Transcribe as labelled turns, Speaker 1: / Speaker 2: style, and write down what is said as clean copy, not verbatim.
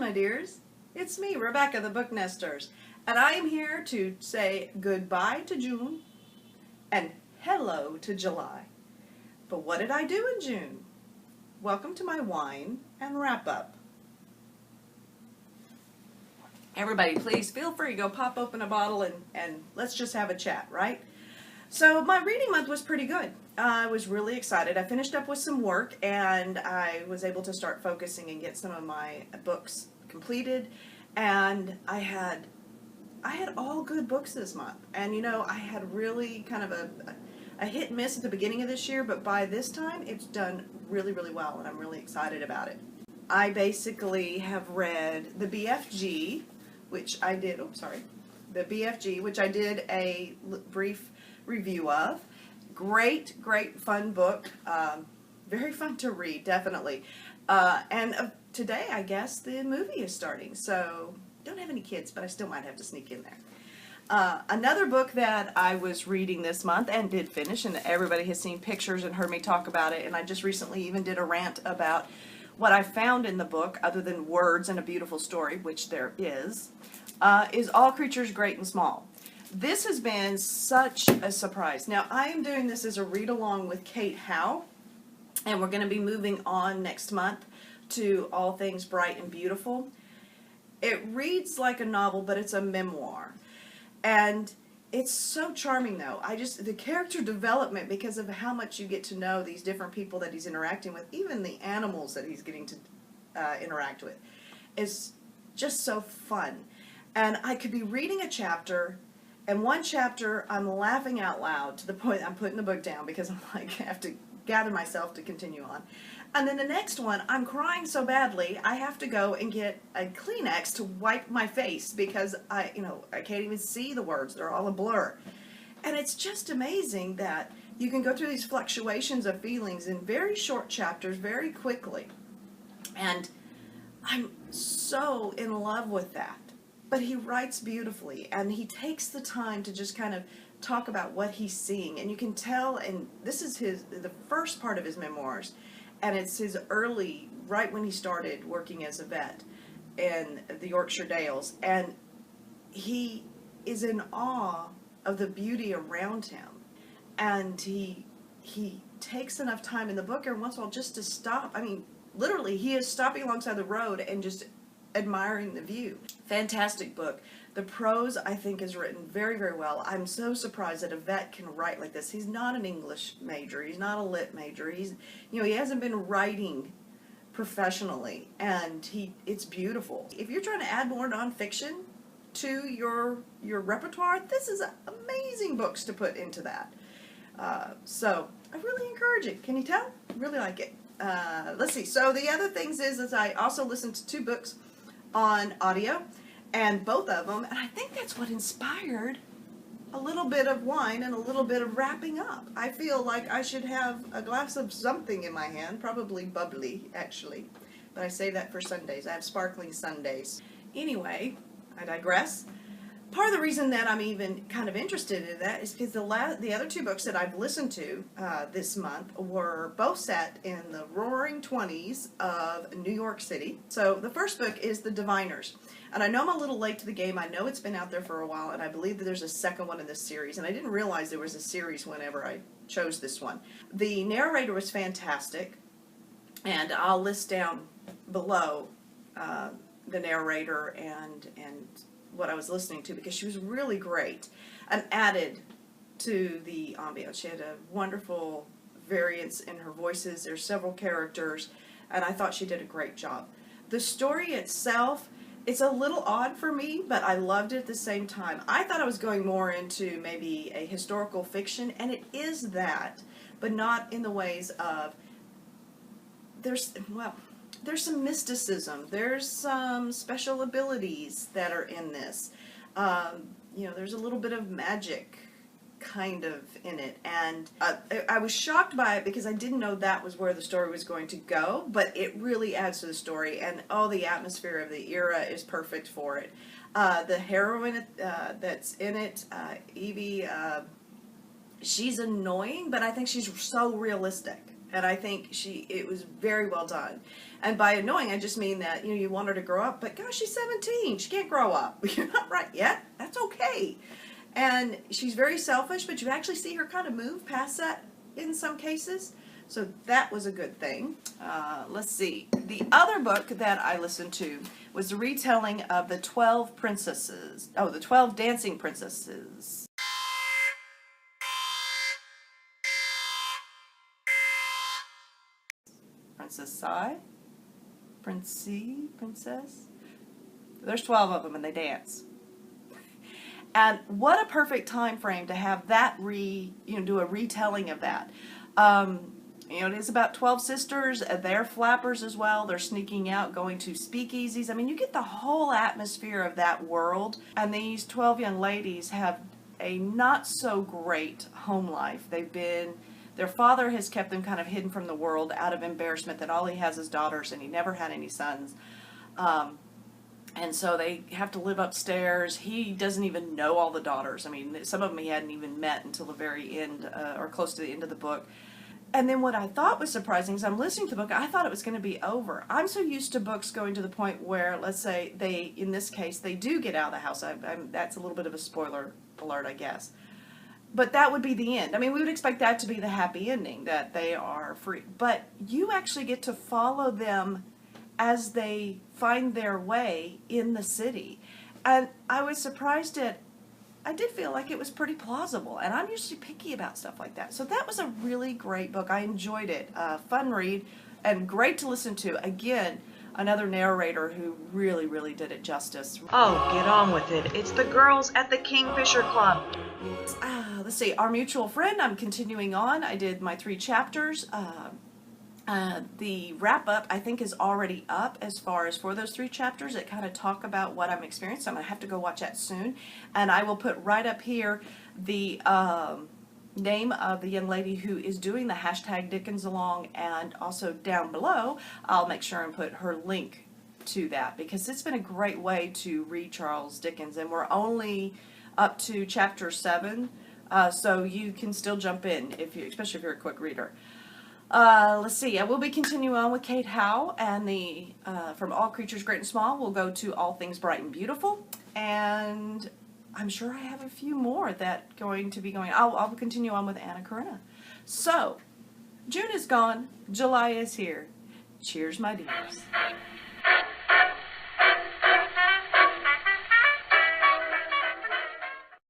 Speaker 1: my dears. It's me, Rebecca, the Booknesters, and I am here to say goodbye to June and hello to July. But what did I do in June? Welcome to my wine and wrap-up. Everybody, please feel free to go pop open a bottle and let's just have a chat, right? So my reading month was pretty good. I was really excited. I finished up with some work and I was able to start focusing and get some of my books completed. And I had all good books this month. And you know, I had really kind of a hit and miss at the beginning of this year, but by this time it's done really, really well and I'm really excited about it. I basically have read the BFG, which I did, the BFG, which I did a brief review of. Great fun book. Very fun to read, definitely. And today, I guess, the movie is starting. So, don't have any kids, but I still might have to sneak in there. Another book that I was reading this month and did finish, and everybody has seen pictures and heard me talk about it, and I just recently even did a rant about what I found in the book, other than words and a beautiful story, which there is All Creatures Great and Small. This has been such a surprise. Now, I am doing this as a read-along with Kate Howe, and we're going to be moving on next month to All Things Bright and Beautiful. It reads like a novel, but it's a memoir. And it's so charming, though. The character development, because of how much you get to know these different people that he's interacting with, even the animals that he's getting to interact with, is just so fun. And I could be reading a chapter, and one chapter I'm laughing out loud to the point I'm putting the book down because I'm like, I have to gather myself to continue on. And then the next one, I'm crying so badly, I have to go and get a Kleenex to wipe my face because I can't even see the words. They're all a blur. And it's just amazing that you can go through these fluctuations of feelings in very short chapters very quickly. And I'm so in love with that. But he writes beautifully, and he takes the time to just kind of talk about what he's seeing. And you can tell, and this is the first part of his memoirs, and it's his early, right when he started working as a vet in the Yorkshire Dales, and he is in awe of the beauty around him. And he takes enough time in the book every once in a while just to stop. I mean, literally, he is stopping alongside the road and just admiring the view. Fantastic book. The prose, I think, is written very, very well. I'm so surprised that a vet can write like this. He's not an English major. He's not a lit major. He hasn't been writing professionally, and it's beautiful. If you're trying to add more nonfiction to your repertoire, this is amazing books to put into that. So I really encourage it. Can you tell? I really like it. Let's see. So the other things is I also listened to 2 books on audio, and both of them, and I think that's what inspired a little bit of wine and a little bit of wrapping up. I feel like I should have a glass of something in my hand, probably bubbly, actually, but I save that for Sundays. I have sparkling Sundays. Anyway, I digress. Part of the reason that I'm even kind of interested in that is because the other 2 books that I've listened to this month were both set in the roaring 20s of New York City. So the first book is The Diviners. And I know I'm a little late to the game. I know it's been out there for a while, and I believe that there's a second one in this series. And I didn't realize there was a series whenever I chose this one. The narrator was fantastic, and I'll list down below the narrator and what I was listening to, because she was really great and added to the ambiance. She had a wonderful variance in her voices. There's several characters, and I thought she did a great job. The story itself, it's a little odd for me, but I loved it at the same time. I thought I was going more into maybe a historical fiction, and it is that, but not in the ways of, there's some mysticism, there's some special abilities that are in this. There's a little bit of magic kind of in it, and I was shocked by it because I didn't know that was where the story was going to go, but it really adds to the story, and the atmosphere of the era is perfect for it. The heroine that's in it, Evie, she's annoying, but I think she's so realistic. And I think it was very well done. And by annoying, I just mean that, you want her to grow up, but gosh, she's 17. She can't grow up. You're not right yet. That's okay. And she's very selfish, but you actually see her kind of move past that in some cases. So that was a good thing. Let's see. The other book that I listened to was the retelling of the 12 princesses. Oh, the 12 dancing princesses. Princess. There's 12 of them and they dance. And what a perfect time frame to have that do a retelling of that. It is about 12 sisters. They're flappers as well. They're sneaking out, going to speakeasies. I mean, you get the whole atmosphere of that world. And these 12 young ladies have a not so great home life. Their father has kept them kind of hidden from the world out of embarrassment that all he has is daughters and he never had any sons. And so they have to live upstairs. He doesn't even know all the daughters. I mean, some of them he hadn't even met until the very end, or close to the end of the book. And then what I thought was surprising is I'm listening to the book, I thought it was going to be over. I'm so used to books going to the point where, let's say, in this case, they do get out of the house. That's a little bit of a spoiler alert, I guess. But that would be the end. I mean, we would expect that to be the happy ending, that they are free. But you actually get to follow them as they find their way in the city. And I was surprised I did feel like it was pretty plausible. And I'm usually picky about stuff like that. So that was a really great book. I enjoyed it. Fun read and great to listen to. Again, another narrator who really, really did it justice.
Speaker 2: Oh, get on with it. It's the girls at the Kingfisher Club.
Speaker 1: Let's see, Our Mutual Friend, I'm continuing on. I did my 3 chapters. The wrap-up, I think, is already up as far as for those 3 chapters that kind of talk about what I'm experiencing. So I'm going to have to go watch that soon. And I will put right up here the name of the young lady who is doing the hashtag Dickens Along, and also down below, I'll make sure and put her link to that, because it's been a great way to read Charles Dickens, and we're only up to chapter 7, so you can still jump in, especially if you're a quick reader. Let's see, I will be continuing on with Kate Howe, and from All Creatures Great and Small, we'll go to All Things Bright and Beautiful, and I'm sure I have a few more that going to be going. I'll continue on with Anna Karenina. So, June is gone, July is here. Cheers, my dears.